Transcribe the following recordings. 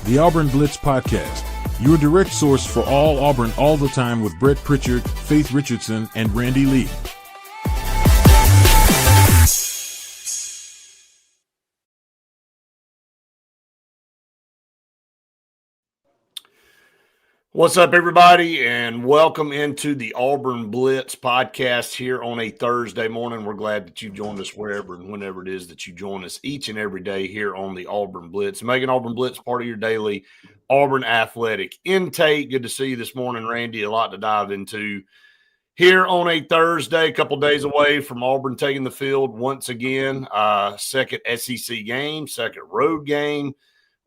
the Auburn Blitz Podcast, your direct source for all Auburn all the time with Brett Pritchard, Faith Richardson, and Randy Lee. What's up, everybody, and welcome into the Auburn Blitz podcast here on a Thursday morning. We're glad that you joined us wherever and whenever it is that you join us each and every day here on the Auburn Blitz. Making Auburn Blitz part of your daily Auburn athletic intake. Good to see you this morning, Randy. A lot to dive into here on a Thursday, a couple days away from Auburn taking the field once again. Second SEC game, second road game.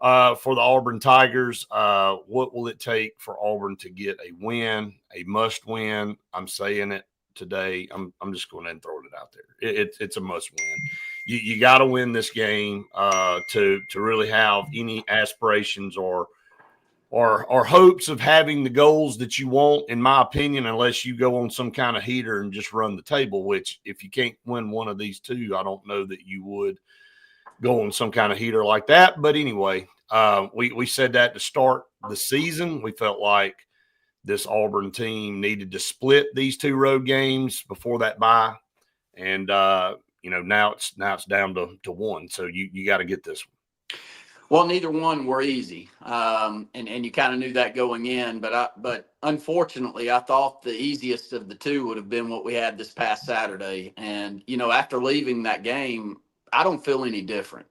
For the Auburn Tigers, what will it take for Auburn to get a win, a must win? I'm saying it today. I'm just going to throw it out there. It's a must win. You got to win this game to really have any aspirations or hopes of having the goals that you want, in my opinion, unless you go on some kind of heater and just run the table, which if you can't win one of these two, I don't know that you would go on some kind of heater like that. But anyway, we said that to start the season. We felt like this Auburn team needed to split these two road games before that bye. And, now it's down to one. So you got to get this one. Well, neither one were easy. And you kind of knew that going in, but unfortunately I thought the easiest of the two would have been what we had this past Saturday. And, after leaving that game, I don't feel any different.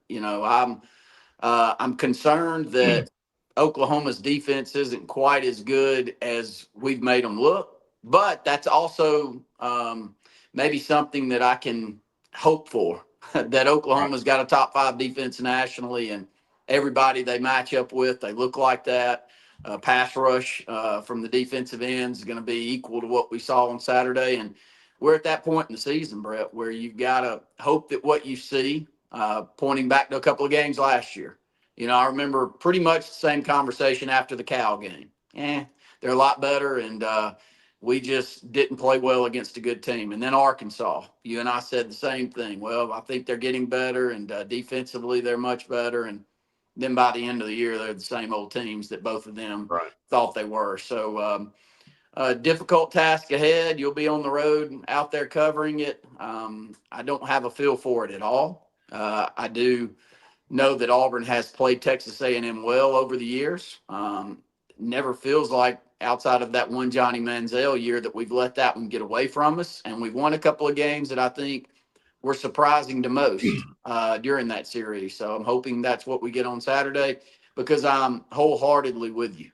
I'm concerned that Oklahoma's defense isn't quite as good as we've made them look, but that's also maybe something that I can hope for, that Oklahoma's got a top 5 defense nationally, and everybody they match up with, they look like that. Pass rush from the defensive ends is going to be equal to what we saw on Saturday. And we're at that point in the season, Brett, where you've got to hope that what you see, pointing back to a couple of games last year. I remember pretty much the same conversation after the Cal game. They're a lot better, and we just didn't play well against a good team. And then Arkansas, you and I said the same thing. Well, I think they're getting better, and defensively they're much better. And then by the end of the year, they're the same old teams that both of them thought they were. So, difficult task ahead. You'll be on the road out there covering it. I don't have a feel for it at all. I do know that Auburn has played Texas A&M well over the years. Never feels like, outside of that one Johnny Manziel year, that we've let that one get away from us. And we've won a couple of games that I think were surprising to most during that series. So I'm hoping that's what we get on Saturday, because I'm wholeheartedly with you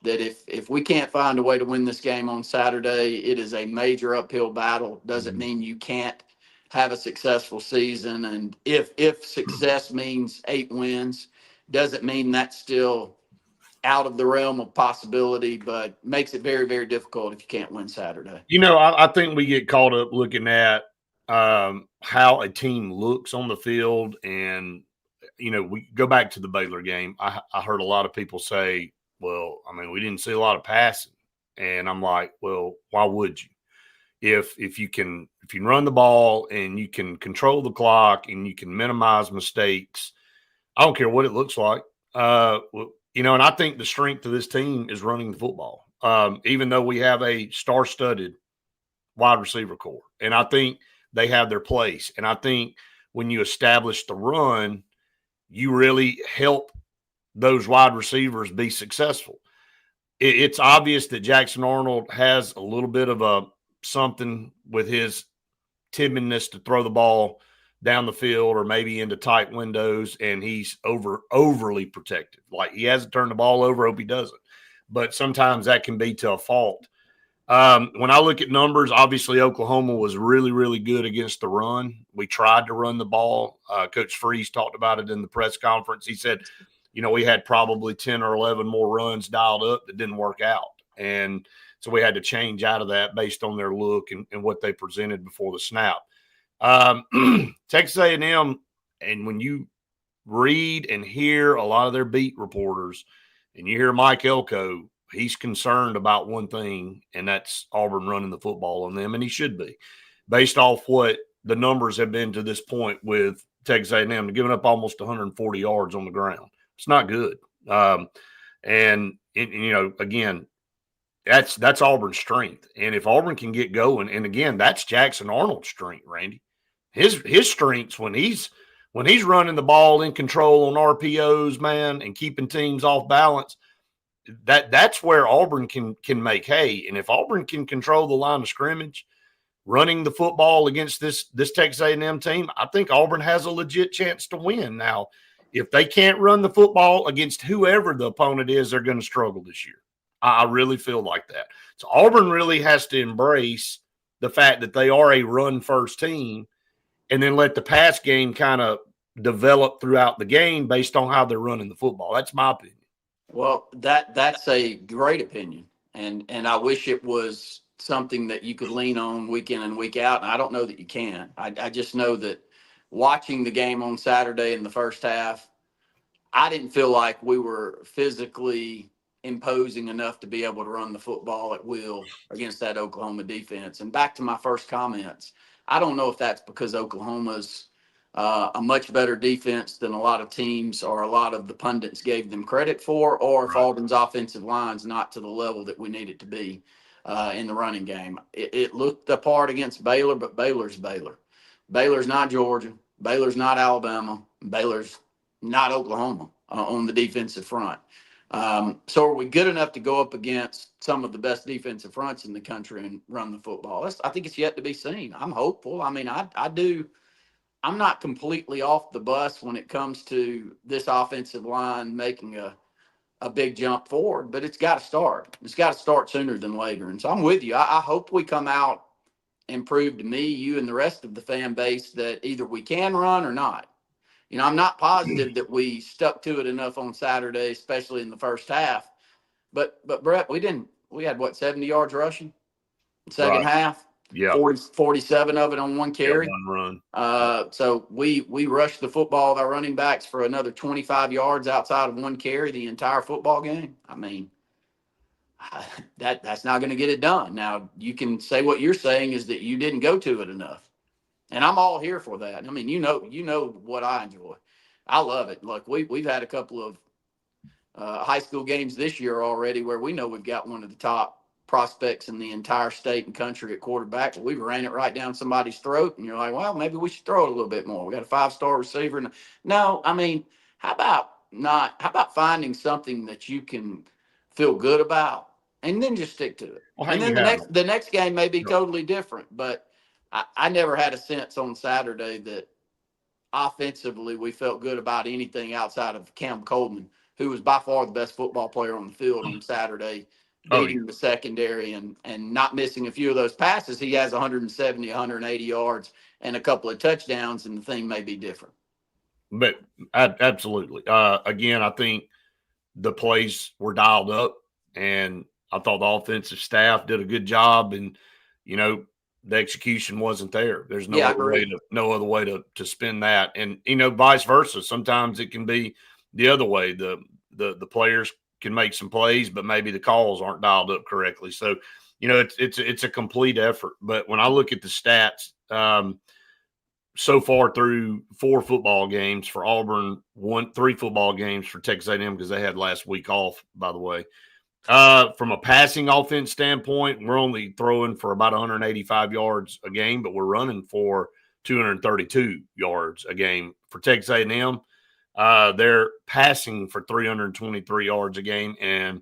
that if we can't find a way to win this game on Saturday, it is a major uphill battle. Doesn't mean you can't have a successful season. And if success means 8 wins, doesn't mean that's still out of the realm of possibility, but makes it very, very difficult if you can't win Saturday. I think we get caught up looking at how a team looks on the field. And, we go back to the Baylor game. I heard a lot of people say, well, we didn't see a lot of passing. And I'm like, well, why would you? If you can run the ball and you can control the clock and you can minimize mistakes, I don't care what it looks like. And I think the strength of this team is running the football. Even though we have a star-studded wide receiver core. And I think they have their place. And I think when you establish the run, you really help those wide receivers be successful. It's obvious that Jackson Arnold has a little bit of something with his timidness to throw the ball down the field or maybe into tight windows, and he's overly protective. Like, he hasn't turned the ball over, hope he doesn't. But sometimes that can be to a fault. When I look at numbers, obviously Oklahoma was really, really good against the run. We tried to run the ball. Coach Freeze talked about it in the press conference. He said, we had probably 10 or 11 more runs dialed up that didn't work out. And so we had to change out of that based on their look and what they presented before the snap. Texas A&M, and when you read and hear a lot of their beat reporters and you hear Mike Elko, he's concerned about one thing, and that's Auburn running the football on them, and he should be, based off what the numbers have been to this point with Texas A&M, giving up almost 140 yards on the ground. It's not good. Again, that's Auburn's strength. And if Auburn can get going, and again, that's Jackson Arnold's strength, Randy. His strengths when he's running the ball in control on RPOs, man, and keeping teams off balance, that's where Auburn can make hay. And if Auburn can control the line of scrimmage, running the football against this Texas A&M team, I think Auburn has a legit chance to win. Now, if they can't run the football against whoever the opponent is, they're going to struggle this year. I really feel like that. So Auburn really has to embrace the fact that they are a run-first team and then let the pass game kind of develop throughout the game based on how they're running the football. That's my opinion. Well, that's a great opinion, and I wish it was something that you could lean on week in and week out. And I don't know that you can. I just know that watching the game on Saturday in the first half, I didn't feel like we were physically imposing enough to be able to run the football at will against that Oklahoma defense. And back to my first comments, I don't know if that's because Oklahoma's a much better defense than a lot of teams or a lot of the pundits gave them credit for, or if Auburn's offensive line's not to the level that we need it to be in the running game. It looked the part against Baylor, but Baylor's Baylor. Baylor's not Georgia. Baylor's not Alabama. Baylor's not Oklahoma on the defensive front. So are we good enough to go up against some of the best defensive fronts in the country and run the football? I think it's yet to be seen. I'm hopeful. I mean, I do. I'm not completely off the bus when it comes to this offensive line making a big jump forward, but it's got to start. It's got to start sooner than later. And so I'm with you. I hope we come out and prove to me, you and the rest of the fan base that either we can run or not. You know, I'm not positive that we stuck to it enough on Saturday, especially in the first half. But Brett, we had what, 70 yards rushing second half? Yeah. 47 of it on one carry. Yeah, one run. So we rushed the football with our running backs for another 25 yards outside of one carry the entire football game. I mean, that's not going to get it done. Now, you can say what you're saying is that you didn't go to it enough. And I'm all here for that. I mean, you know what I enjoy. I love it. Look, we've had a couple of high school games this year already where we know we've got one of the top prospects in the entire state and country at quarterback, but we ran it right down somebody's throat, and you're like, well, maybe we should throw it a little bit more. We got a 5-star receiver. No, I mean, how about finding something that you can feel good about and then just stick to it. Well, and then the next game may be totally different, but I never had a sense on Saturday that offensively we felt good about anything outside of Cam Coleman, who was by far the best football player on the field on Saturday, beating the secondary and not missing a few of those passes. He has 170, 180 yards and a couple of touchdowns, and the thing may be different. But absolutely. Again, I think the plays were dialed up, and I thought the offensive staff did a good job, and, the execution wasn't there. There's no other way to spin that. And, vice versa. Sometimes it can be the other way. The players can make some plays, but maybe the calls aren't dialed up correctly. So, it's a complete effort. But when I look at the stats, so far through 4 football games for Auburn, 3 football games for Texas A&M because they had last week off, by the way. From a passing offense standpoint, we're only throwing for about 185 yards a game, but we're running for 232 yards a game. For Texas A&M, they're passing for 323 yards a game and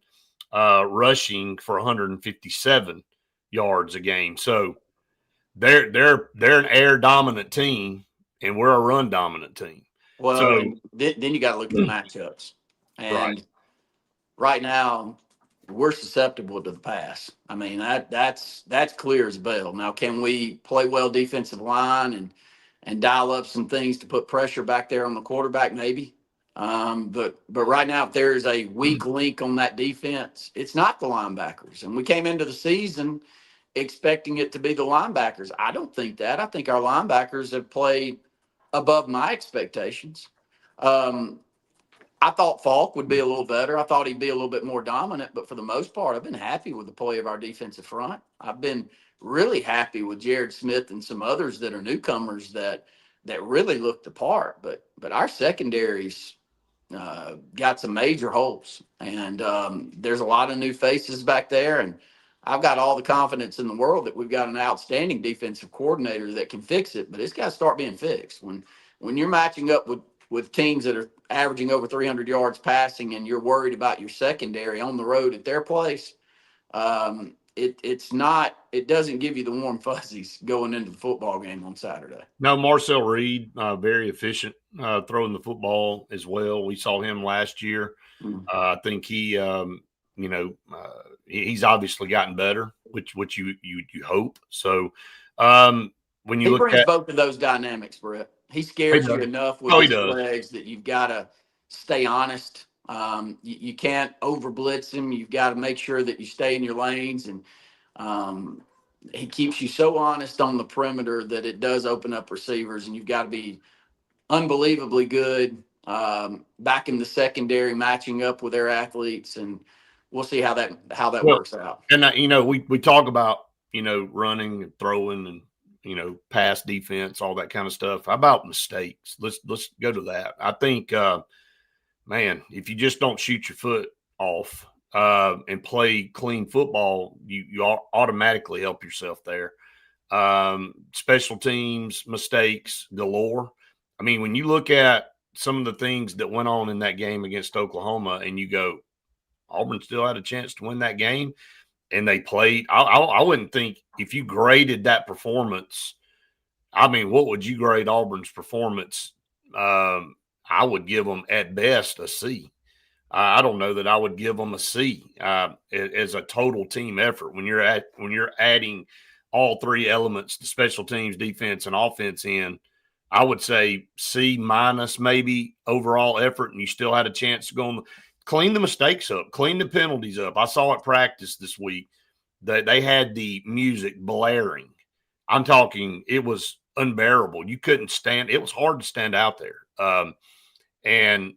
rushing for 157 yards a game. So they're an air dominant team, and we're a run dominant team. Well, so, then you got to look at the matchups, and right now we're susceptible to the pass. I mean, that's clear as bell. Now, can we play well defensive line and dial up some things to put pressure back there on the quarterback? Maybe. But right now, if there is a weak link on that defense, it's not the linebackers. And we came into the season expecting it to be the linebackers. I don't think that. I think our linebackers have played above my expectations. I thought Falk would be a little better. I thought he'd be a little bit more dominant, but for the most part, I've been happy with the play of our defensive front. I've been really happy with Jared Smith and some others that are newcomers that really looked the part. But our secondaries got some major holes, and there's a lot of new faces back there. And I've got all the confidence in the world that we've got an outstanding defensive coordinator that can fix it. But it's got to start being fixed. When you're matching up with teams that are averaging over 300 yards passing, and you're worried about your secondary on the road at their place, it doesn't give you the warm fuzzies going into the football game on Saturday. No, Marcel Reed, very efficient throwing the football as well. We saw him last year. I think he, he's obviously gotten better, which you hope. So when you he look brings at both of those dynamics, Brett. He scares you enough with his legs that you've got to stay honest. You can't over blitz him. You've got to make sure that you stay in your lanes, and he keeps you so honest on the perimeter that it does open up receivers, and you've got to be unbelievably good back in the secondary, matching up with their athletes, and we'll see how that works out. And we talk about running and throwing and pass defense, all that kind of stuff. How about mistakes? Let's go to that. I think, man, if you just don't shoot your foot off and play clean football, you automatically help yourself there. Special teams mistakes galore. I mean, when you look at some of the things that went on in that game against Oklahoma, and you go, Auburn still had a chance to win that game, and they played. I wouldn't think if you graded that performance, I mean, what would you grade Auburn's performance? I would give them at best a C. I don't know that I would give them a C as a total team effort. When you're adding all three elements, the special teams, defense, and offense in, I would say C minus maybe overall effort, and you still had a chance to go on. Clean the mistakes up, clean the penalties up. I saw at practice this week that they had the music blaring. I'm talking, it was unbearable. You couldn't stand. It was hard to stand out there. And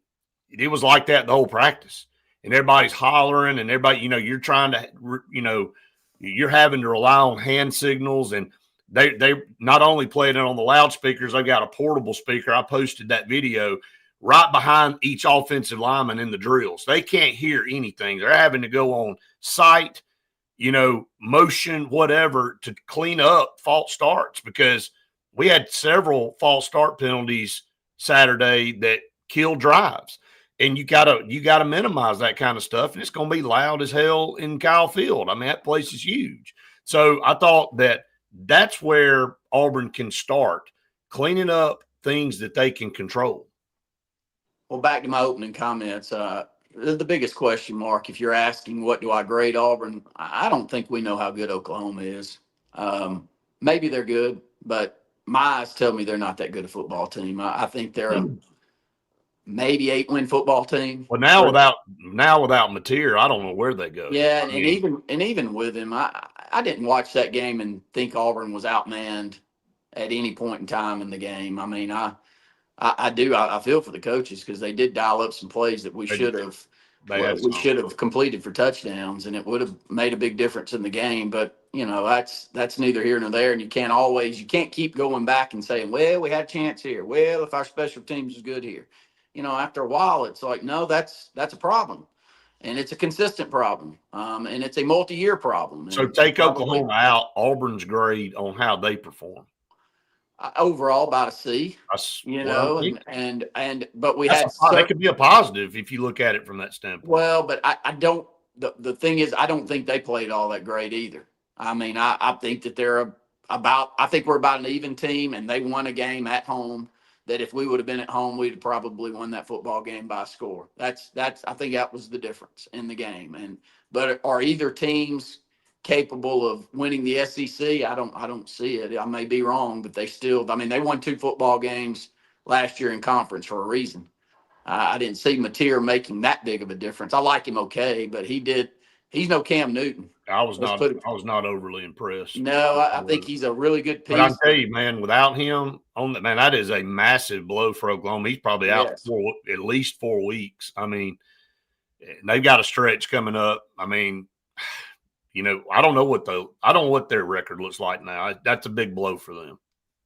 it was like that the whole practice. And everybody's hollering, and everybody, you're trying to, you're having to rely on hand signals. And they not only played it on the loudspeakers, they got a portable speaker. I posted that video right behind each offensive lineman in the drills. They can't hear anything. They're having to go on sight, motion, whatever, to clean up false starts, because we had several false start penalties Saturday that killed drives. And you gotta minimize that kind of stuff. And it's going to be loud as hell in Kyle Field. I mean, that place is huge. So I thought that's where Auburn can start, cleaning up things that they can control. Well, back to my opening comments, the biggest question mark, if you're asking what do I grade Auburn, I don't think we know how good Oklahoma is. Maybe they're good, but my eyes tell me they're not that good a football team. I think they're a maybe 8-win football team. Well, now without Mateer, I don't know where they go. Yeah, and even with him, I didn't watch that game and think Auburn was outmanned at any point in time in the game. I mean, I do. I feel for the coaches, because they did dial up some plays that we should have completed for touchdowns, and it would have made a big difference in the game. But that's neither here nor there. And you can't keep going back and saying, well, we had a chance here. Well, if our special teams is good here, after a while, it's like, no, that's a problem, and it's a consistent problem, and it's a multi-year problem. So take Oklahoma out. Auburn's grade on how they perform. Overall, about a C, but we had that could be a positive if you look at it from that standpoint. Well, but I don't. The thing is, I don't think they played all that great either. I mean, I think that I think we're about an even team, and they won a game at home that if we would have been at home, we'd have probably won that football game by a score. I think that was the difference in the game. But are either teams capable of winning the SEC? I don't see it. I may be wrong, but they won 2 football games last year in conference for a reason. I didn't see Mateer making that big of a difference. I like him okay, but he's no Cam Newton. I was not overly impressed. No, I think he's a really good piece. But I tell you, man, without him that is a massive blow for Oklahoma. He's probably out for at least 4 weeks. I mean, they've got a stretch coming up. I mean, I don't know what their record looks like now. That's a big blow for them.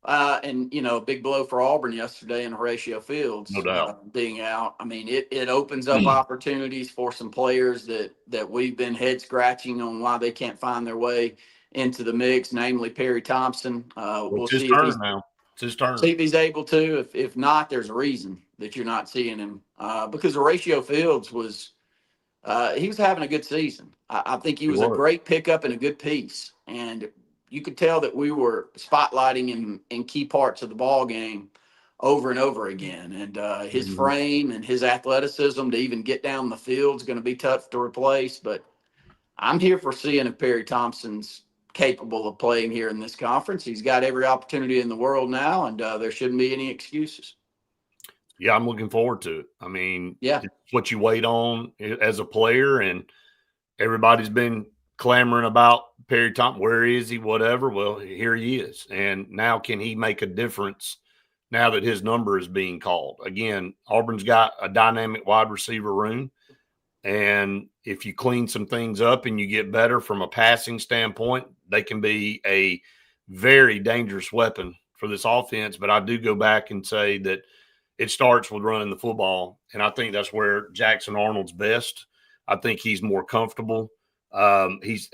And a big blow for Auburn yesterday in Horatio Fields No doubt. being out. I mean, it opens up opportunities for some players that we've been head scratching on why they can't find their way into the mix, namely Perry Thompson. We'll It's his see if turn now. It's his turn. he's able to. If not, there's a reason that you're not seeing him because Horatio Fields was he was having a good season. I think he was a great pickup and a good piece. And you could tell that we were spotlighting him in key parts of the ball game over and over again. And his frame and his athleticism to even get down the field is going to be tough to replace. But I'm here for seeing if Perry Thompson's capable of playing here in this conference. He's got every opportunity in the world now, and there shouldn't be any excuses. Yeah, I'm looking forward to it. I mean, yeah, it's what you wait on as a player, and everybody's been clamoring about Perry Thompson. Where is he? Whatever. Well, here he is. And now can he make a difference now that his number is being called? Again, Auburn's got a dynamic wide receiver room. And if you clean some things up and you get better from a passing standpoint, they can be a very dangerous weapon for this offense. But I do go back and say that it starts with running the football. And I think that's where Jackson Arnold's best. I think he's more comfortable. He's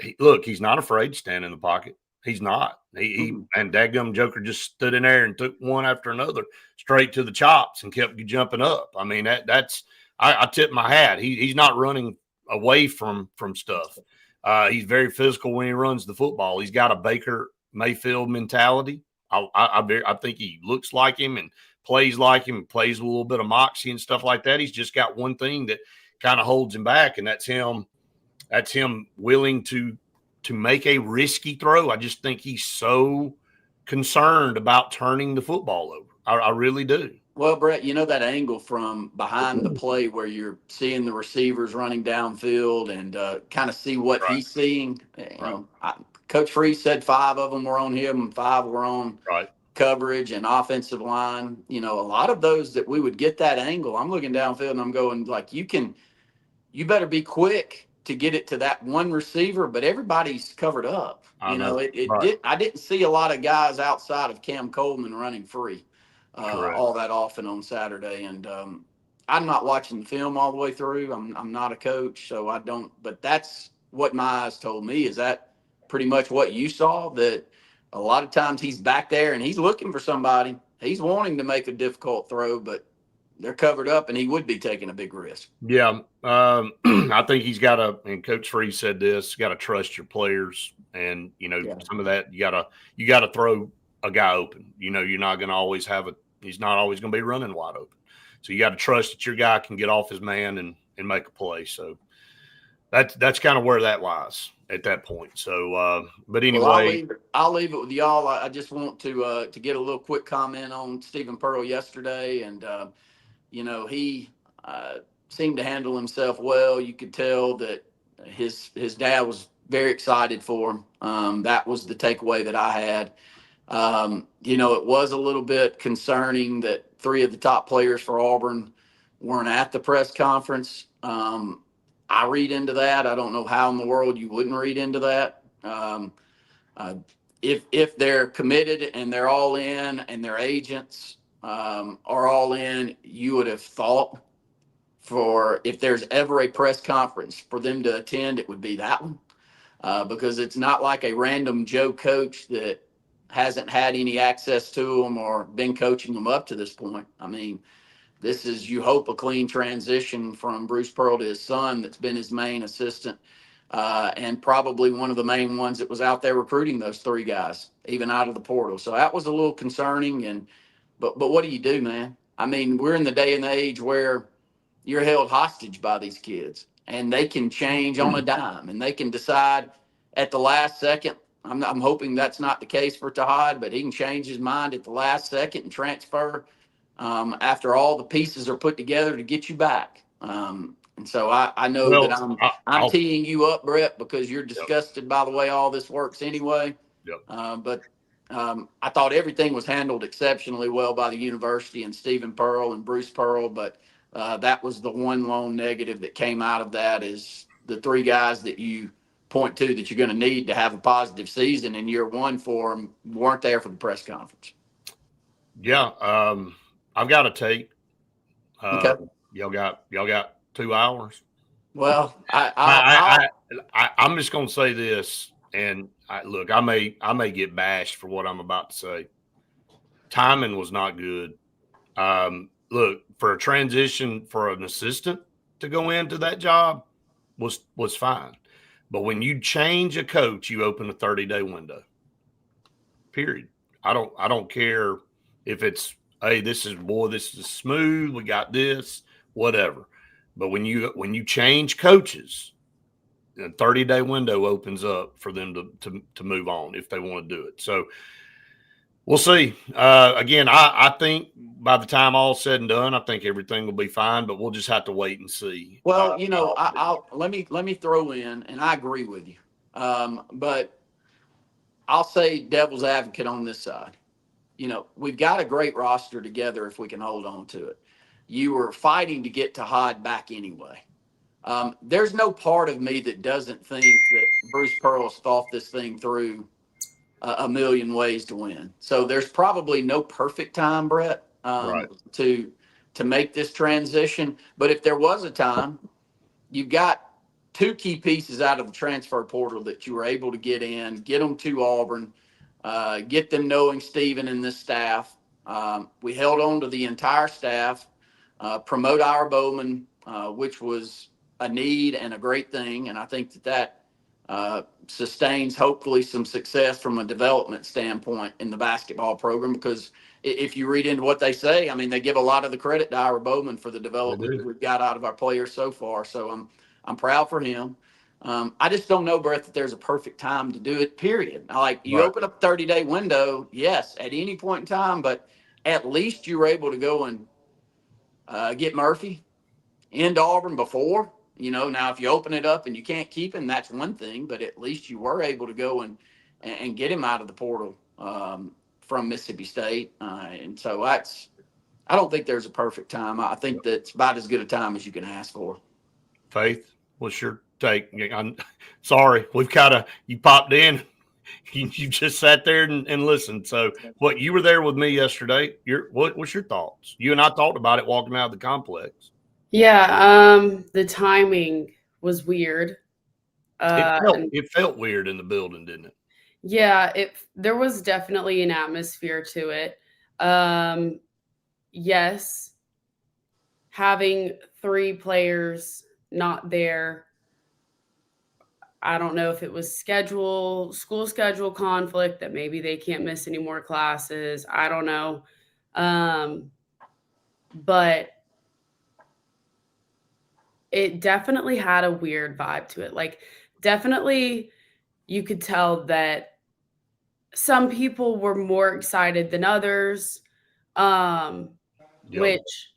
not afraid to stand in the pocket. He's not. And Dadgum Joker just stood in there and took one after another straight to the chops and kept jumping up. I mean, that's I tip my hat. He's not running away from stuff. He's very physical when he runs the football. He's got a Baker Mayfield mentality. I think he looks like him and plays like him, plays with a little bit of moxie and stuff like that. He's just got one thing that kind of holds him back, and that's him willing to make a risky throw. I just think he's so concerned about turning the football over. I really do. Well, Brett, that angle from behind the play where you're seeing the receivers running downfield and kind of see what he's seeing. Coach Freeze said 5 of them were on him and 5 were on coverage and offensive line. A lot of those that we would get that angle, I'm looking downfield and I'm going like, you better be quick to get it to that one receiver, but everybody's covered up. I didn't see a lot of guys outside of Cam Coleman running free all that often on Saturday. And I'm not watching the film all the way through. I'm not a coach, so I don't. But that's what my eyes told me. Is that pretty much what you saw? That a lot of times he's back there and he's looking for somebody. He's wanting to make a difficult throw, but they're covered up and he would be taking a big risk. Yeah. I think he's got to, and Coach Freeze said this, got to trust your players. And, some of that you got to throw a guy open. You're not going to always he's not always going to be running wide open. So you got to trust that your guy can get off his man and make a play. So that's kind of where that lies at that point. So, but anyway, I'll leave it with y'all. I just want to get a little quick comment on Stephen Pearl yesterday. And, he seemed to handle himself well. You could tell that his dad was very excited for him. That was the takeaway that I had. It was a little bit concerning that 3 of the top players for Auburn weren't at the press conference. I read into that. I don't know how in the world you wouldn't read into that. If they're committed and they're all in and their agents are all in, you would have thought if there's ever a press conference for them to attend, it would be that one. Because it's not like a random Joe coach that hasn't had any access to them or been coaching them up to this point. I mean, this is, you hope, a clean transition from Bruce Pearl to his son that's been his main assistant and probably one of the main ones that was out there recruiting those 3 guys, even out of the portal. So that was a little concerning. But what do you do, man? I mean, we're in the day and age where you're held hostage by these kids and they can change on a dime and they can decide at the last second. I'm hoping that's not the case for Tahad, but he can change his mind at the last second and transfer after all the pieces are put together to get you back. And so I know that I'm teeing you up, Brett, because you're disgusted by the way all this works anyway. Yep. But I thought everything was handled exceptionally well by the university and Stephen Pearl and Bruce Pearl. But that was the one lone negative that came out of that is the 3 guys that you point to that you're going to need to have a positive season in year 1 for them weren't there for the press conference. Yeah, I've got a tape. Okay. Y'all got 2 hours. Well, I'm just gonna say this, and look, I may get bashed for what I'm about to say. Timing was not good. Look, for a transition for an assistant to go into that job was fine, but when you change a coach, you open a 30-day window. Period. I don't care if it's, hey, this is smooth. We got this, whatever. But when you change coaches, a 30-day window opens up for them to move on if they want to do it. So we'll see. Again, I think by the time all's said and done, I think everything will be fine. But we'll just have to wait and see. well, I'll let me throw in, and I agree with you. But I'll say devil's advocate on this side. We've got a great roster together if we can hold on to it. You were fighting to get Tahad back anyway. There's no part of me that doesn't think that Bruce Pearl's thought this thing through a million ways to win. So there's probably no perfect time, Brett, Right. to make this transition. But if there was a time, you've got two key pieces out of the transfer portal that you were able to get them to Auburn, get them knowing Stephen and this staff. We held on to the entire staff, promote Ira Bowman, which was a need and a great thing. And I think that sustains hopefully some success from a development standpoint in the basketball program, because if you read into what they say, I mean, they give a lot of the credit to Ira Bowman for the development we've got out of our players so far. So I'm proud for him. I just don't know, Brett, that there's a perfect time to do it, period. Like, you open up a 30-day window, yes, at any point in time, but at least you were able to go and get Murphy into Auburn before. Now if you open it up and you can't keep him, that's one thing, but at least you were able to go and get him out of the portal from Mississippi State. And so I don't think there's a perfect time. I think that's about as good a time as you can ask for. Faith, what's your take? I'm sorry, you popped in. You just sat there and listened. So what, you were there with me yesterday. What's your thoughts? You and I talked about it walking out of the complex. Yeah, the timing was weird. It felt weird in the building, didn't it? Yeah, there was definitely an atmosphere to it. Yes, having 3 players not there, I don't know if it was school schedule conflict that maybe they can't miss any more classes. I don't know. But it definitely had a weird vibe to it. Like, definitely you could tell that some people were more excited than others, which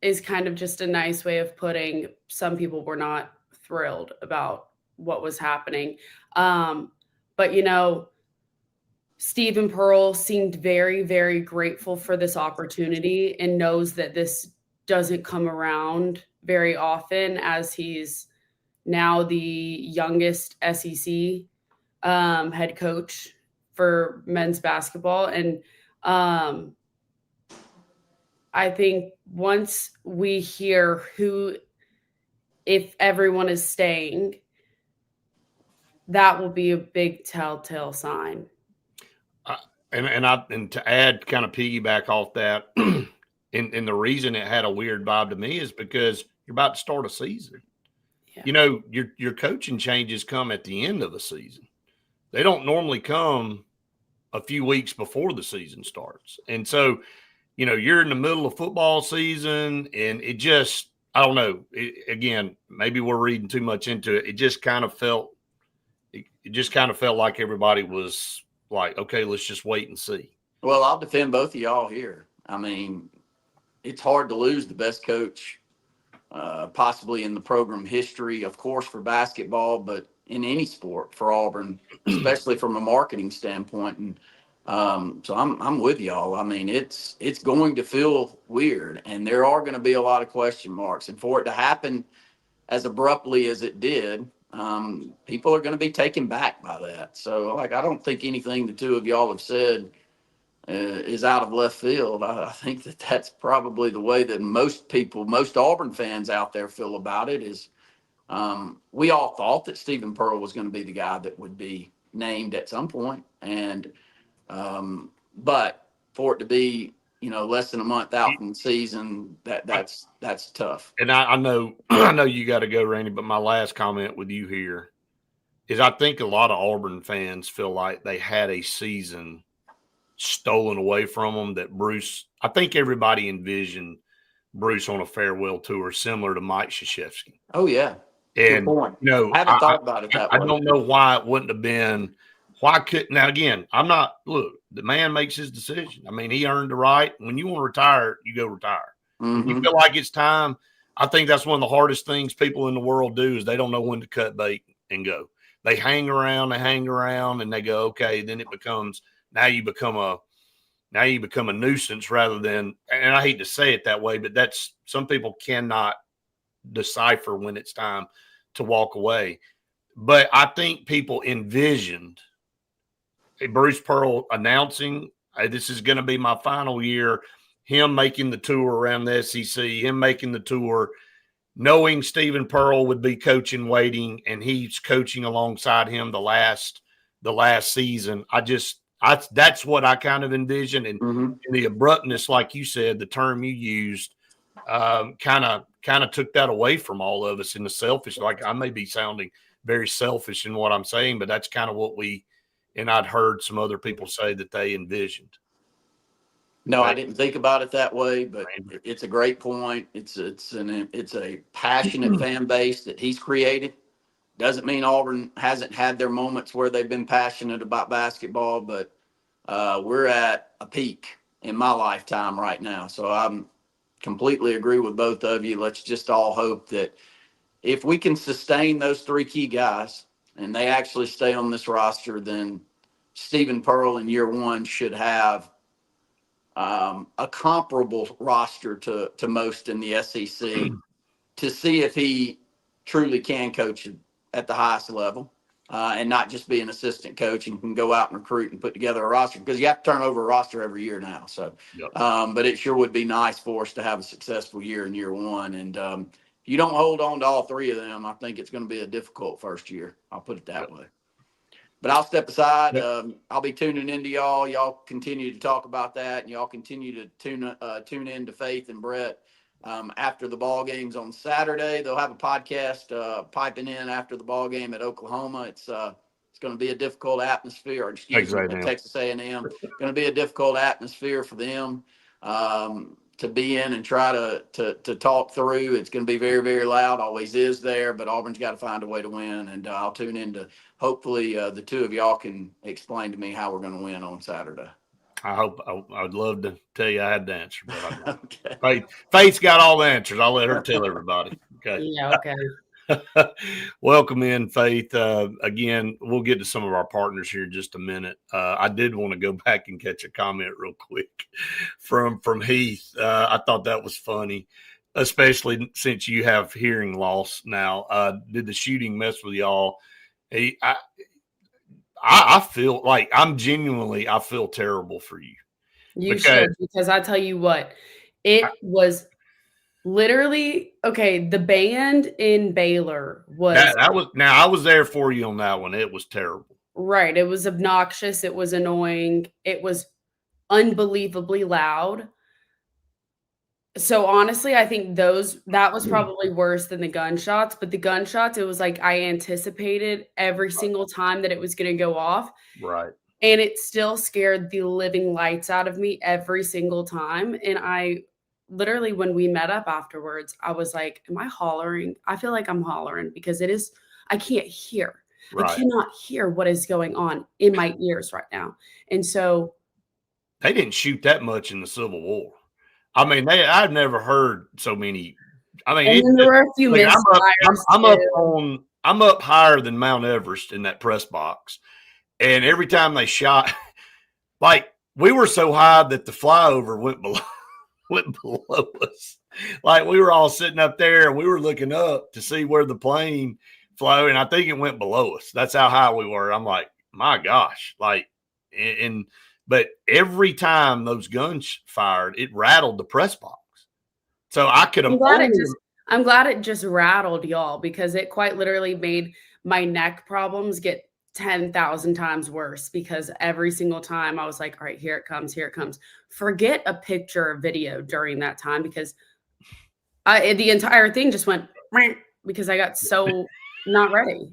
is kind of just a nice way of putting some people were not thrilled about what was happening. But, Stephen Pearl seemed very, very grateful for this opportunity and knows that this doesn't come around very often, as he's now the youngest SEC head coach for men's basketball. And I think once we hear if everyone is staying, that will be a big telltale sign. And to add, kind of piggyback off that, and the reason it had a weird vibe to me is because you're about to start a season. Yeah. Your coaching changes come at the end of a season. They don't normally come a few weeks before the season starts. And so, you're in the middle of football season, and it just, I don't know. Again, maybe we're reading too much into it. It just kind of felt like everybody was like, okay, let's just wait and see. Well, I'll defend both of y'all here. I mean, it's hard to lose the best coach possibly in the program history, of course, for basketball, but in any sport for Auburn, especially from a marketing standpoint. And so I'm with y'all. I mean, it's going to feel weird, and there are going to be a lot of question marks. And for it to happen as abruptly as it did, people are going to be taken back by that. So, I don't think anything the two of y'all have said is out of left field. I think that's probably the way that most people, most Auburn fans out there feel about it. Is we all thought that Stephen Pearl was going to be the guy that would be named at some point, and but for it to be, less than a month out from the season, that's tough. And I know I know you got to go, Randy, but my last comment with you here is I think a lot of Auburn fans feel like they had a season stolen away from them that Bruce – I think everybody envisioned Bruce on a farewell tour similar to Mike Krzyzewski. Oh, yeah. And, good point. I haven't thought about it that way. I don't know why it wouldn't have been – why could – now, again, I'm not – look, the man makes his decision. I mean, he earned the right. When you want to retire, you go retire. When you feel like it's time, I think that's one of the hardest things people in the world do is they don't know when to cut bait and go. They hang around, and they go, okay, then it becomes – now you become a nuisance rather than, and I hate to say it that way, but that's, some people cannot decipher when it's time to walk away. But I think people envisioned Bruce Pearl announcing, hey, this is going to be my final year, him making the tour around the SEC, him making the tour, knowing Stephen Pearl would be coaching waiting, and he's coaching alongside him the last season. That's what I kind of envisioned. And the abruptness, like you said, the term you used, kind of took that away from all of us in the selfish. Like, I may be sounding very selfish in what I'm saying, but that's kind of what and I'd heard some other people say that they envisioned. No, I didn't think about it that way, but it's a great point. It's a passionate fan base that he's created. Doesn't mean Auburn hasn't had their moments where they've been passionate about basketball, but we're at a peak in my lifetime right now. So I completely agree with both of you. Let's just all hope that if we can sustain those three key guys and they actually stay on this roster, then Stephen Pearl in year one should have a comparable roster to most in the SEC to see if he truly can coach at the highest level and not just be an assistant coach and can go out and recruit and put together a roster, because you have to turn over a roster every year now. So, but it sure would be nice for us to have a successful year in year one. And if you don't hold on to all three of them, I think it's going to be a difficult first year. I'll put it that way. But I'll step aside. I'll be tuning into y'all. Y'all continue to talk about that, and y'all continue to tune in to Faith and Brett. After the ball games on Saturday, they'll have a podcast piping in after the ball game at Oklahoma. It's going to be a difficult atmosphere. At Texas A&M. Going to be a difficult atmosphere for them to be in and try to talk through. It's going to be very, very loud. Always is there, but Auburn's got to find a way to win. And I'll tune in to hopefully the two of y'all can explain to me how we're going to win on Saturday. I'd love to tell you I had the answer, but okay. Faith's got all the answers. I'll let her tell everybody. Okay. Yeah. Okay. Welcome in, Faith. Again, we'll get to some of our partners here in just a minute. I did want to go back and catch a comment real quick from Heath. I thought that was funny, especially since you have hearing loss now. Did the shooting mess with y'all? I feel like I feel terrible for you. You should, because I tell you what, it was literally okay. The band in Baylor was I was there for you on that one. It was terrible. Right. It was obnoxious. It was annoying. It was unbelievably loud. So honestly, I think that was probably worse than the gunshots, but the gunshots, it was like I anticipated every single time that it was going to go off. Right. And it still scared the living lights out of me every single time. And I literally, when we met up afterwards, I was like, am I hollering? I feel like I'm hollering because I can't hear. Right. I cannot hear what is going on in my ears right now. And so they didn't shoot that much in the Civil War. I mean, I've never heard so many. I mean, there were a few misfires. I'm up higher than Mount Everest in that press box, and every time they shot, like we were so high that the flyover went below us. Like we were all sitting up there, and we were looking up to see where the plane flew, and I think it went below us. That's how high we were. I'm like, my gosh, like, and but every time those guns fired, it rattled the press box. So I could have I'm glad it just rattled y'all, because it quite literally made my neck problems get 10,000 times worse, because every single time I was like, all right, here it comes, here it comes. Forget a picture or video during that time, because the entire thing just went because I got so not ready.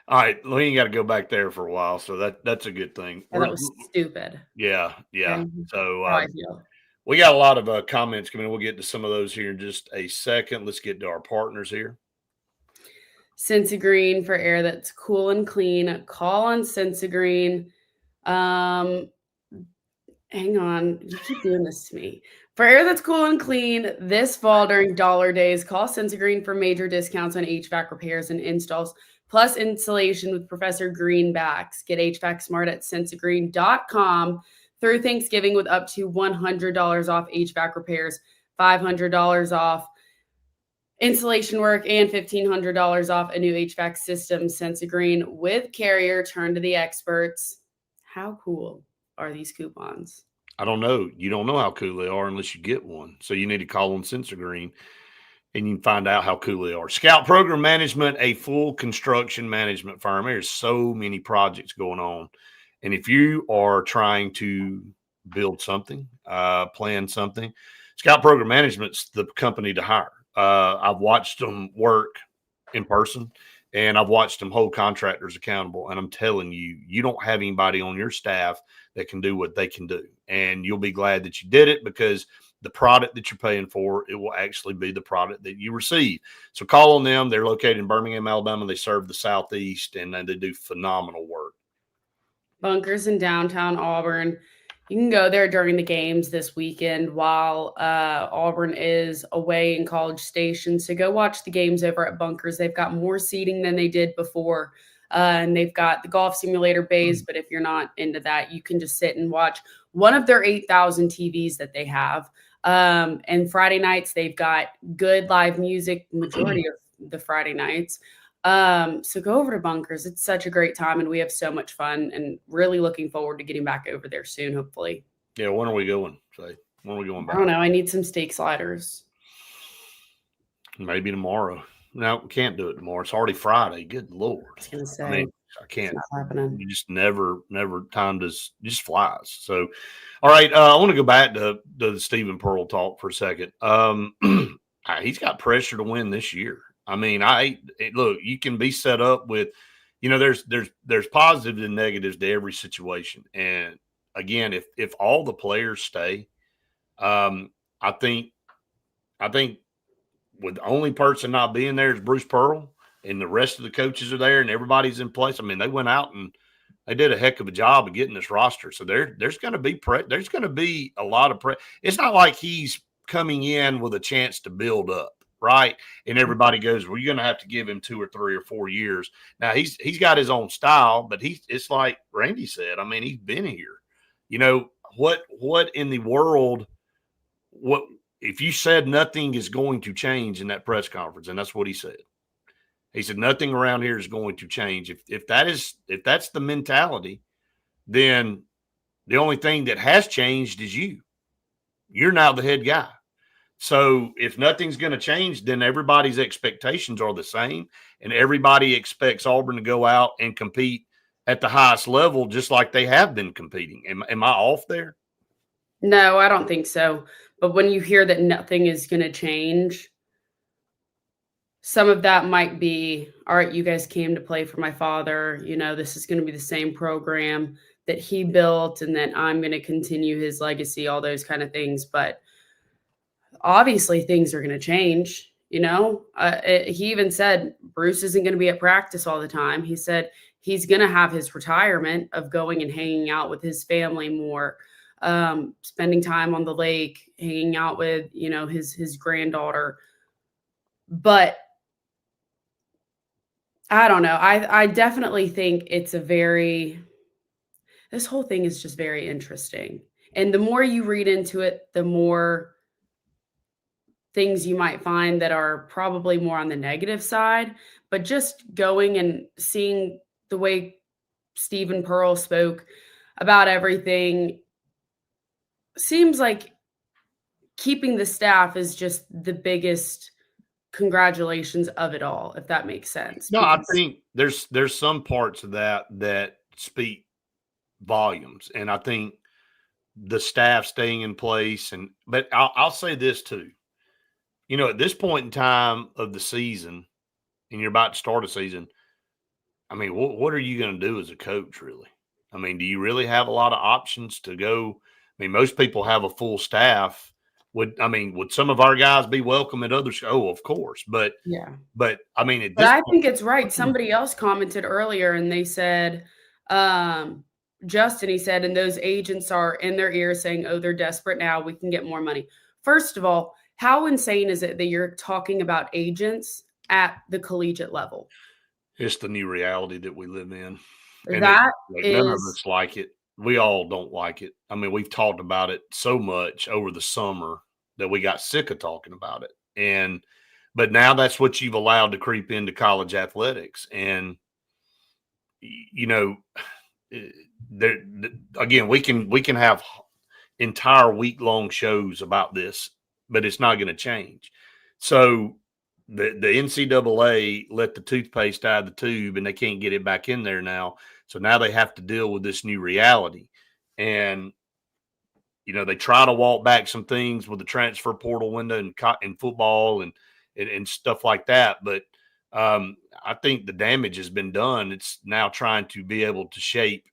All right, we ain't got to go back there for a while, so that's a good thing. Yeah, that was stupid. Yeah. Okay. So How I feel. we got a lot of comments coming in. We'll get to some of those here in just a second. Let's get to our partners here. Sensagreen, for air that's cool and clean. Call on Sensagreen. Hang on, you keep doing this to me. For air that's cool and clean this fall during dollar days, call Sensagreen for major discounts on HVAC repairs and installs, plus installation with Professor Greenbacks. Get HVAC smart at sensagreen.com through Thanksgiving with up to $100 off HVAC repairs, $500 off installation work, and $1,500 off a new HVAC system. Sensagreen with Carrier. Turn to the experts. How cool are these coupons? I don't know. You don't know how cool they are unless you get one. So you need to call on Sensagreen, and you can find out how cool they are. Scout Program Management, a full construction management firm. There's so many projects going on. And if you are trying to build something, plan something, Scout Program Management's the company to hire. I've watched them work in person, and I've watched them hold contractors accountable. And I'm telling you, you don't have anybody on your staff that can do what they can do. And you'll be glad that you did it, because the product that you're paying for, it will actually be the product that you receive. So call on them. They're located in Birmingham, Alabama. They serve the Southeast, and they do phenomenal work. Bunkers in downtown Auburn. You can go there during the games this weekend while Auburn is away in College Station. So go watch the games over at Bunkers. They've got more seating than they did before. And they've got the golf simulator bays. But if you're not into that, you can just sit and watch one of their 8,000 TVs that they have. And Friday nights, they've got good live music, majority of the Friday nights. So go over to Bunkers. It's such a great time, and we have so much fun, and really looking forward to getting back over there soon, hopefully. Yeah, when are we going? Say, when are we going back? I don't know. I need some steak sliders. Maybe tomorrow. No, we can't do it tomorrow. It's already Friday. Good Lord. I was gonna say, I mean, I can't. it's not happening. You just never time just flies. So, all right. I want to go back to the Stephen Pearl talk for a second. He's got pressure to win this year. I mean, look, you can be set up with, there's positives and negatives to every situation. And again, if all the players stay, I think with the only person not being there is Bruce Pearl, and the rest of the coaches are there and everybody's in place. I mean, they went out and they did a heck of a job of getting this roster. So there's going to be there's going to be a lot of It's not like he's coming in with a chance to build up, right? And everybody goes, well, you're going to have to give him 2 or 3 or 4 years. Now he's got his own style, but it's like Randy said. I mean, he's been here. What in the world? What if you said nothing is going to change in that press conference? And that's what he said. He said nothing around here is going to change. If that's the mentality, then the only thing that has changed is you. You're now the head guy. So if nothing's going to change, then everybody's expectations are the same, and everybody expects Auburn to go out and compete at the highest level, just like they have been competing. Am I off there? No, I don't think so. But when you hear that nothing is going to change, some of that might be, all right, you guys came to play for my father. This is going to be the same program that he built, and that I'm going to continue his legacy, all those kind of things. But obviously things are going to change. He even said Bruce isn't going to be at practice all the time. He said he's going to have his retirement of going and hanging out with his family more, spending time on the lake, hanging out with, his granddaughter. But I don't know. I definitely think this whole thing is just very interesting. And the more you read into it, the more things you might find that are probably more on the negative side. But just going and seeing the way Stephen Pearl spoke about everything. Seems like keeping the staff is just the biggest congratulations of it all, if that makes sense. No, I Because think there's some parts of that speak volumes, and I think the staff staying in place. But I'll say this too. At this point in time of the season, and you're about to start a season, I mean, what are you going to do as a coach, really? I mean, do you really have a lot of options to go? I mean, most people have a full staff. Would some of our guys be welcome at others? Oh, of course, but yeah. I mean, at But this I point, think it's right. Somebody else commented earlier and they said, Justin, he said, and those agents are in their ears saying, oh, they're desperate now. We can get more money. First of all, how insane is it that you're talking about agents at the collegiate level? it's the new reality that we live in. And That none of is, us like it. We all don't like it. I mean, we've talked about it so much over the summer that we got sick of talking about it. But now that's what you've allowed to creep into college athletics. And, there again, we can have entire week-long shows about this, but it's not going to change. So the NCAA let the toothpaste out of the tube and they can't get it back in there now. So now they have to deal with this new reality. And, they try to walk back some things with the transfer portal window in football and stuff like that. But I think the damage has been done. It's now trying to be able to shape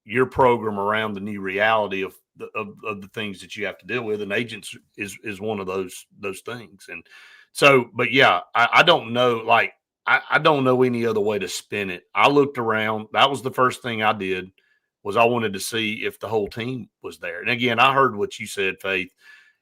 your program around the new reality of the things that you have to deal with. And agents is one of those things. And so, but yeah, I don't know. Like, I don't know any other way to spin it. I looked around. That was the first thing I did, was I wanted to see if the whole team was there. And again, I heard what you said, Faith,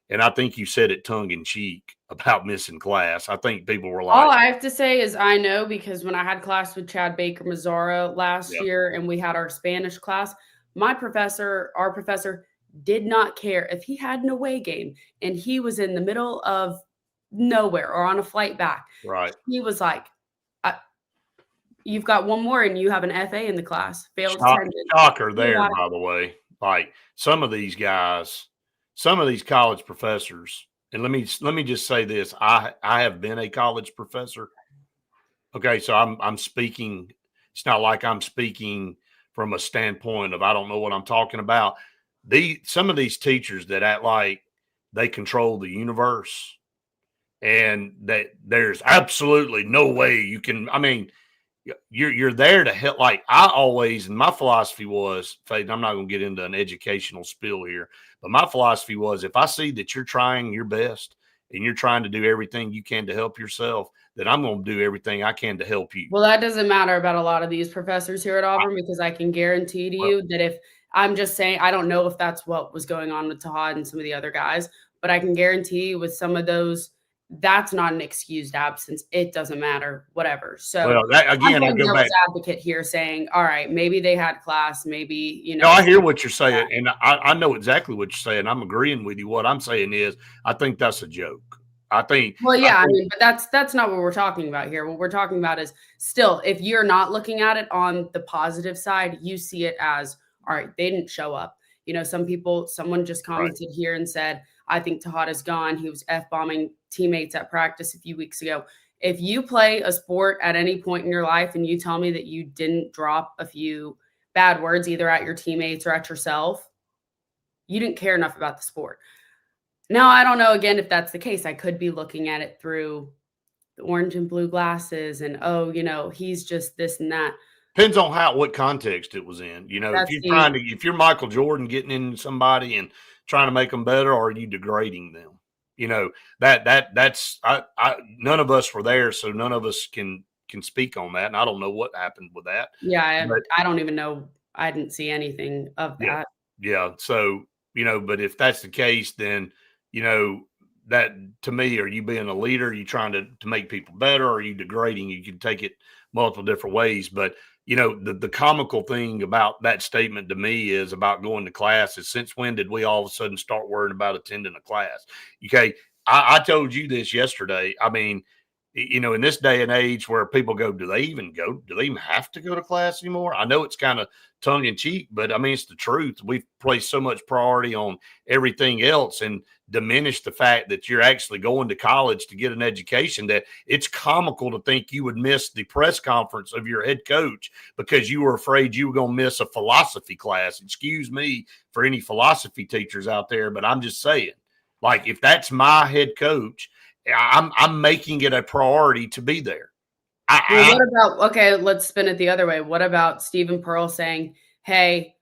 and I think you said it tongue in cheek about missing class. I think people were like, all I have to say is I know, because when I had class with Chad Baker Mazzara last Yeah. year and we had our Spanish class, our professor did not care if he had an away game and he was in the middle of nowhere or on a flight back. right. He was like, you've got one more and you have an FA in the class. Failed attendance. Shocker there, got by the way. Like, some of these guys, some of these college professors, and let me just say this: I have been a college professor. Okay, so I'm speaking. It's not like I'm speaking from a standpoint of I don't know what I'm talking about. Some of these teachers that act like they control the universe, and that there's absolutely no way you can. I mean, you're there to help. Like, I always, and my philosophy was, Faith, I'm not going to get into an educational spiel here, but my philosophy was, if I see that you're trying your best and you're trying to do everything you can to help yourself, then I'm going to do everything I can to help you. Well, that doesn't matter about a lot of these professors here at Auburn, because I can guarantee to you that if I'm just saying, I don't know if that's what was going on with Tahad and some of the other guys, but I can guarantee with some of those, that's not an excused absence. It doesn't matter, whatever. So Well, that, again, I I'm go back. advocate here saying, all right, maybe they had class, maybe, No, I hear what you're saying, and I know exactly what you're saying. I'm agreeing with you. What I'm saying is, I think that's a joke. Well, yeah, I mean, but that's not what we're talking about here. What we're talking about is, still, if you're not looking at it on the positive side, you see it as, all right, they didn't show up. Someone just commented here and said, I think Tahad is gone. He was F-bombing teammates at practice a few weeks ago. If you play a sport at any point in your life and you tell me that you didn't drop a few bad words either at your teammates or at yourself, you didn't care enough about the sport. Now, I don't know, again, if that's the case. I could be looking at it through the orange and blue glasses and, he's just this and that. Depends on what context it was in. If you're Michael Jordan getting in somebody and trying to make them better, or are you degrading them? That's none of us were there, so none of us can speak on that. And I don't know what happened with that. Yeah, I don't even know. I didn't see anything of that. Yeah. So, but if that's the case, then, that, to me, are you being a leader? Are you trying to make people better? Or are you degrading? You can take it multiple different ways. But, the comical thing about that statement to me is about going to class is, since when did we all of a sudden start worrying about attending a class? Okay. I told you this yesterday. I mean, you know, in this day and age where people go, do they even have to go to class anymore? I know it's kind of tongue in cheek, but I mean, it's the truth. We've placed so much priority on everything else and diminished the fact that you're actually going to college to get an education that it's comical to think you would miss the press conference of your head coach because you were afraid you were going to miss a philosophy class. Excuse me for any philosophy teachers out there, but I'm just saying, like, if that's my head coach, I'm making it a priority to be there. Well, what about, okay, let's spin it the other way. What about Stephen Pearl saying, hey,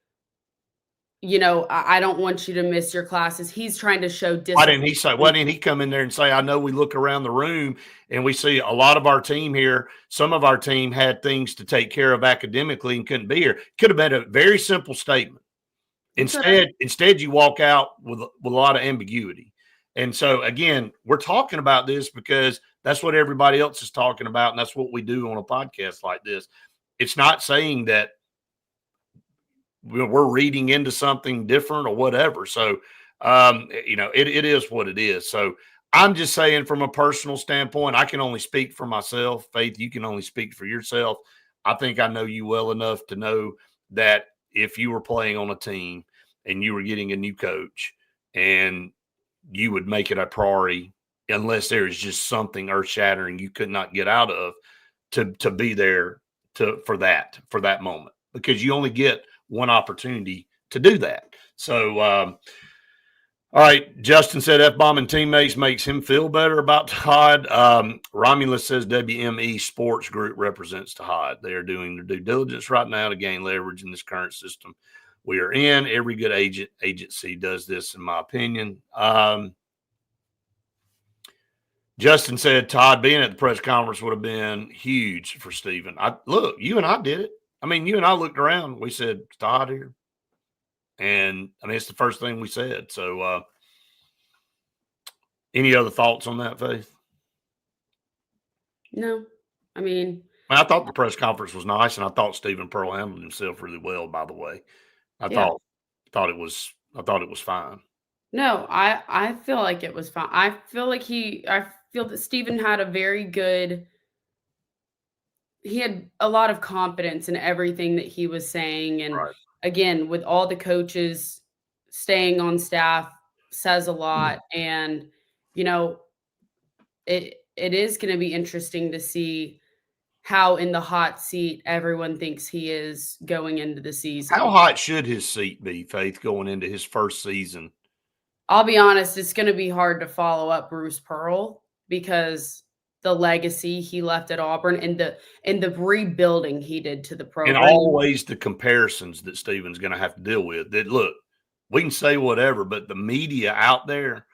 you know, I don't want you to miss your classes. He's trying to show discipline. Why didn't he come in there and say, I know we look around the room and we see a lot of our team here. Some of our team had things to take care of academically and couldn't be here. Could have been a very simple statement. Instead you walk out with a lot of ambiguity. And so, again, we're talking about this because that's what everybody else is talking about, and that's what we do on a podcast like this. It's not saying that we're reading into something different or whatever. So, you know, it is what it is. So I'm just saying from a personal standpoint, I can only speak for myself. Faith, you can only speak for yourself. I think I know you well enough to know that if you were playing on a team and you were getting a new coach and you would make it a priority unless there is just something earth-shattering you could not get out of to be there for that moment, because you only get one opportunity to do that. So, all right, Justin said F-bombing teammates makes him feel better about Todd. Romulus says WME Sports Group represents Todd. They are doing their due diligence right now to gain leverage in this current system we are in. Every good agency does this, in my opinion. Justin said Todd being at the press conference would have been huge for Stephen. Look, you and I did it. I mean, you and I looked around. We said, Todd here. And, I mean, it's the first thing we said. So, any other thoughts on that, Faith? No. I mean, I thought the press conference was nice, and I thought Stephen Pearl handled himself really well, by the way. I thought it was fine. No, I feel like it was fine. I feel that Stephen had he had a lot of confidence in everything that he was saying. And Right. Again, with all the coaches staying on staff says a lot. And, you know, it is going to be interesting to see how in the hot seat everyone thinks he is going into the season. How hot should his seat be, Faith, going into his first season? I'll be honest, it's going to be hard to follow up Bruce Pearl because the legacy he left at Auburn and the rebuilding he did to the program. And always the comparisons that Stephen's going to have to deal with. That, look, we can say whatever, but the media out there,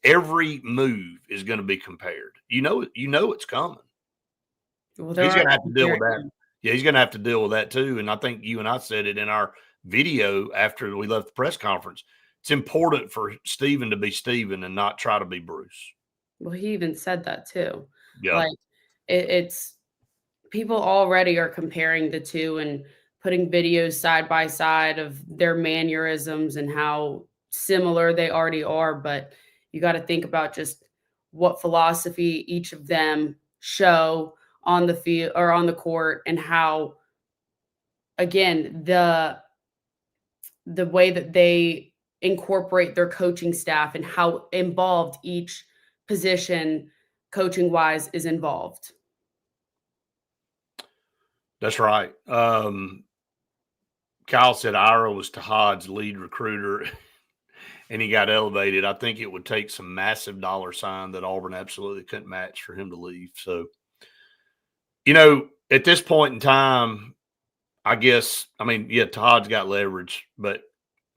every move is going to be compared. You know it's coming. Well, He's going to have to deal with that. Yeah, he's going to have to deal with that too. And I think you and I said it in our video after we left the press conference. It's important for Stephen to be Stephen and not try to be Bruce. Well, he even said that too. Yeah. Like it's people already are comparing the two and putting videos side by side of their mannerisms and how similar they already are. But you got to think about just what philosophy each of them show on the field or on the court, and how, again, the way that they incorporate their coaching staff and how involved each position coaching wise is involved. That's right. Kyle said Ira was Todd's lead recruiter and he got elevated. I think it would take some massive dollar sign that Auburn absolutely couldn't match for him to leave. So, you know, at this point in time, I guess, I mean, yeah, Todd's got leverage, but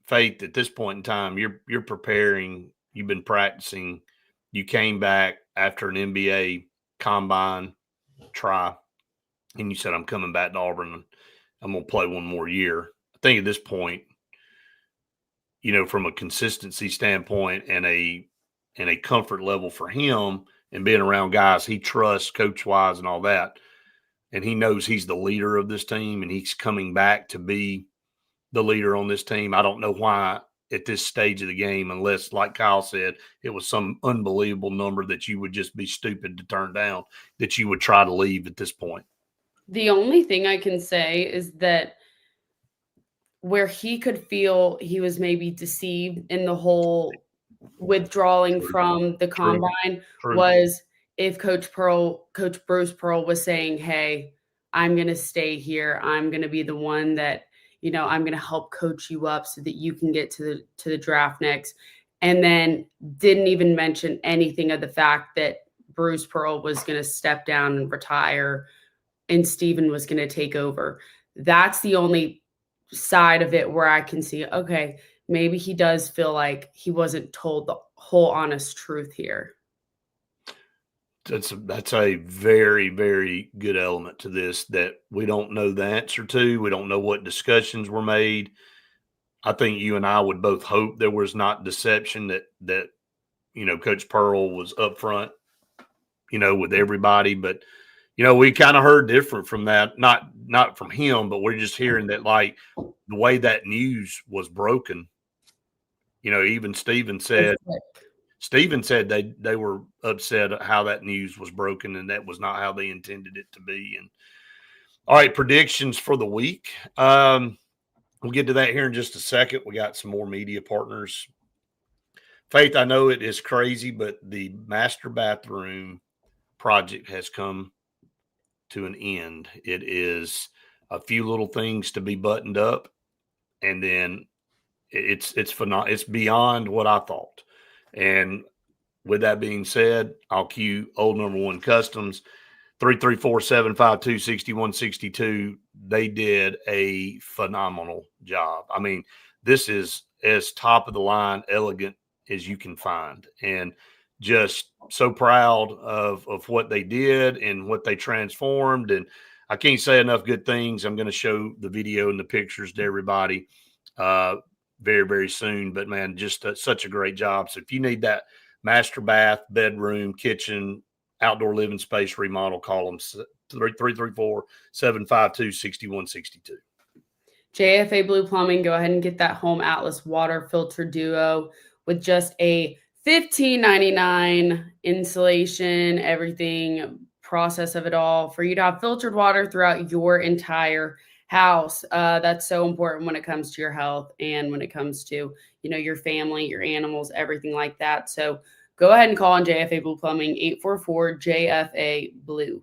Faith, at this point in time, you're preparing, you've been practicing, you came back after an NBA combine try, and you said, I'm coming back to Auburn and I'm going to play one more year. I think at this point, you know, from a consistency standpoint and a comfort level for him and being around guys he trusts coach-wise and all that, and he knows he's the leader of this team and he's coming back to be the leader on this team. I don't know why at this stage of the game, unless, like Kyle said, it was some unbelievable number that you would just be stupid to turn down, that you would try to leave at this point. The only thing I can say is that where he could feel he was maybe deceived in the whole withdrawing from the combine was if Coach Bruce Pearl was saying, hey, I'm going to stay here. I'm going to be the one that, I'm going to help coach you up so that you can get to the draft next. And then didn't even mention anything of the fact that Bruce Pearl was going to step down and retire and Steven was going to take over. That's the only side of it where I can see, okay, maybe he does feel like he wasn't told the whole honest truth here. That's a very, very good element to this that we don't know the answer to. We don't know what discussions were made. I think you and I would both hope there was not deception, that Coach Pearl was upfront, with everybody. But, we kind of heard different from that, not from him, but we're just hearing that, like, the way that news was broken, even Steven said they were upset at how that news was broken, and that was not how they intended it to be. And all right, predictions for the week. We'll get to that here in just a second. We got some more media partners. Faith, I know it is crazy, but the master bathroom project has come to an end. It is a few little things to be buttoned up, and then it's phenomenal. It's beyond what I thought. And with that being said, I'll cue Old Number One Customs, 334-752-6162. They did a phenomenal job. I mean, this is as top of the line, elegant as you can find. And just so proud of what they did and what they transformed. And I can't say enough good things. I'm going to show the video and the pictures to everybody very, very soon. But, man, just such a great job. So if you need that master bath, bedroom, kitchen, outdoor living space remodel, call them 334-752-6162. JFA Blue Plumbing, go ahead and get that Home Atlas water filter duo with just a $15.99 installation, everything, process of it all for you to have filtered water throughout your entire house. That's so important when it comes to your health and when it comes to, your family, your animals, everything like that. So go ahead and call on JFA Blue Plumbing, 844-JFA Blue.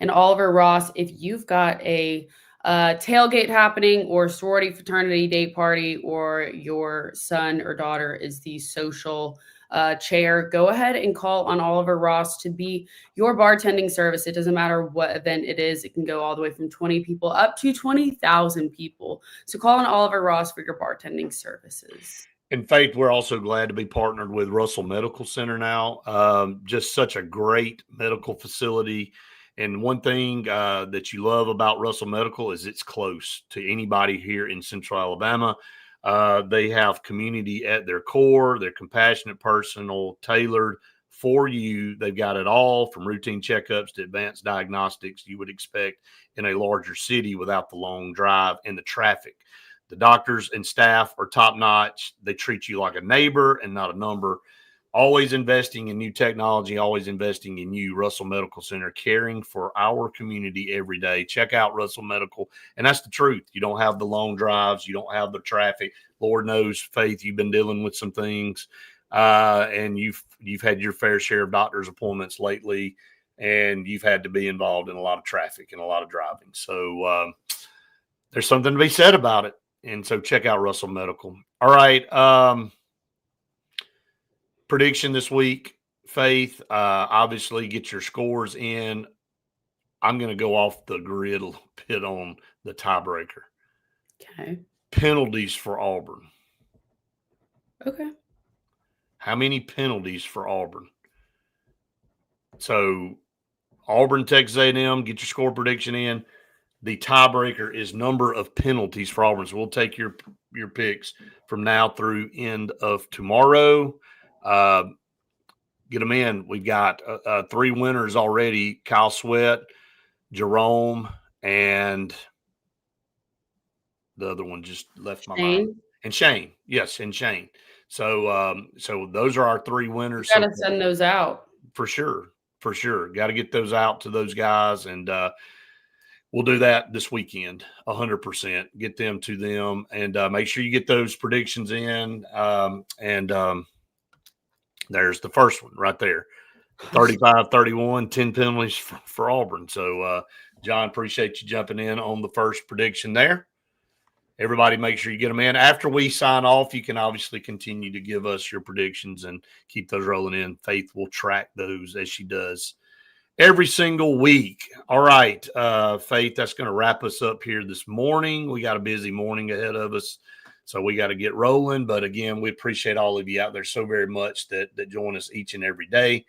And Oliver Ross, if you've got a tailgate happening or sorority fraternity day party, or your son or daughter is the social chair, go ahead and call on Oliver Ross to be your bartending service. It doesn't matter what event it is. It can go all the way from 20 people up to 20,000 people. So call on Oliver Ross for your bartending services. In fact, we're also glad to be partnered with Russell Medical Center now. Just such a great medical facility. And one thing that you love about Russell Medical is it's close to anybody here in Central Alabama. They have community at their core. They're compassionate, personal, tailored for you. They've got it all from routine checkups to advanced diagnostics you would expect in a larger city without the long drive and the traffic. The doctors and staff are top-notch. They treat you like a neighbor and not a number. Always investing in new technology, always investing in you. Russell Medical Center, caring for our community every day. Check out Russell Medical. And that's the truth. You don't have the long drives. You don't have the traffic. Lord knows, Faith, you've been dealing with some things. And you've had your fair share of doctor's appointments lately. And you've had to be involved in a lot of traffic and a lot of driving. So there's something to be said about it. And so check out Russell Medical. All right. Prediction this week, Faith, obviously get your scores in. I'm going to go off the grid a little bit on the tiebreaker. Okay. Penalties for Auburn. Okay. How many penalties for Auburn? So Auburn, Texas A&M, get your score prediction in. The tiebreaker is number of penalties for Auburn. So we'll take your picks from now through end of tomorrow. Get them in. We've got 3 winners already: Kyle Sweat, Jerome, and the other one just left my mind. And Shane. Yes, and Shane. So so those are our 3 winners. Got to send those out. For sure. For sure. Got to get those out to those guys. And we'll do that this weekend, 100%. Get them to them. And make sure you get those predictions in. There's the first one right there. 35-31, 10 penalties for Auburn. So, John, appreciate you jumping in on the first prediction there. Everybody make sure you get them in. After we sign off, you can obviously continue to give us your predictions and keep those rolling in. Faith will track those as she does every single week. All right, Faith, that's going to wrap us up here this morning. We got a busy morning ahead of us, so we got to get rolling. But, again, we appreciate all of you out there so very much that join us each and every day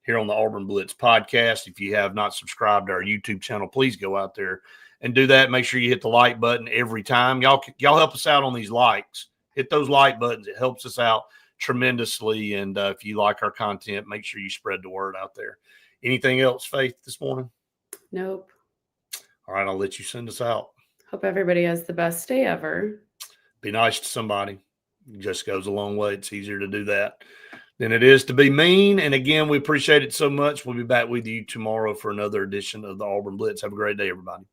here on the Auburn Blitz podcast. If you have not subscribed to our YouTube channel, please go out there and do that. Make sure you hit the like button every time. Y'all help us out on these likes. Hit those like buttons. It helps us out tremendously. And if you like our content, make sure you spread the word out there. Anything else, Faith, this morning? Nope. All right, I'll let you send us out. Hope everybody has the best day ever. Be nice to somebody. It just goes a long way. It's easier to do that than it is to be mean. And again, we appreciate it so much. We'll be back with you tomorrow for another edition of the Auburn Blitz. Have a great day, everybody.